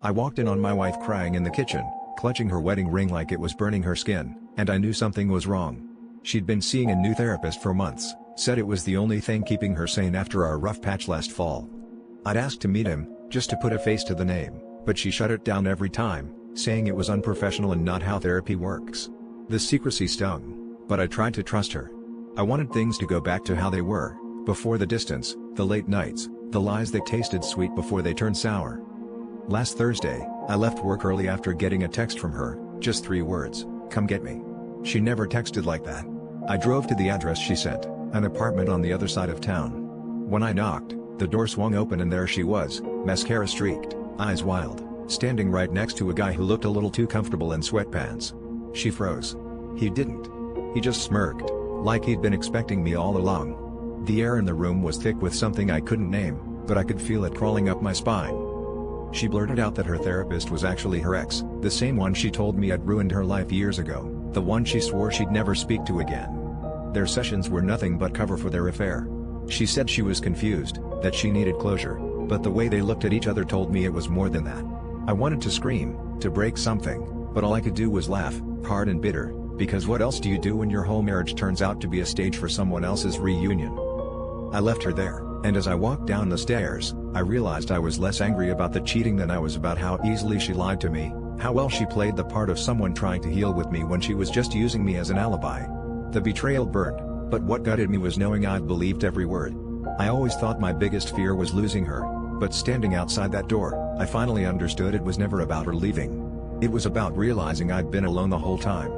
I walked in on my wife crying in the kitchen, clutching her wedding ring like it was burning her skin, and I knew something was wrong. She'd been seeing a new therapist for months, said it was the only thing keeping her sane after our rough patch last fall. I'd asked to meet him, just to put a face to the name, but she shut it down every time, saying it was unprofessional and not how therapy works. The secrecy stung, but I tried to trust her. I wanted things to go back to how they were, before the distance, the late nights, the lies that tasted sweet before they turned sour. Last Thursday, I left work early after getting a text from her, just 3 words, "Come get me." She never texted like that. I drove to the address she sent, an apartment on the other side of town. When I knocked, the door swung open and there she was, mascara streaked, eyes wild, standing right next to a guy who looked a little too comfortable in sweatpants. She froze. He didn't. He just smirked, like he'd been expecting me all along. The air in the room was thick with something I couldn't name, but I could feel it crawling up my spine. She blurted out that her therapist was actually her ex, the same one she told me had ruined her life years ago, the one she swore she'd never speak to again. Their sessions were nothing but cover for their affair. She said she was confused, that she needed closure, but the way they looked at each other told me it was more than that. I wanted to scream, to break something, but all I could do was laugh, hard and bitter, because what else do you do when your whole marriage turns out to be a stage for someone else's reunion? I left her there, and as I walked down the stairs, I realized I was less angry about the cheating than I was about how easily she lied to me, how well she played the part of someone trying to heal with me when she was just using me as an alibi. The betrayal burned, but what gutted me was knowing I'd believed every word. I always thought my biggest fear was losing her, but standing outside that door, I finally understood it was never about her leaving. It was about realizing I'd been alone the whole time.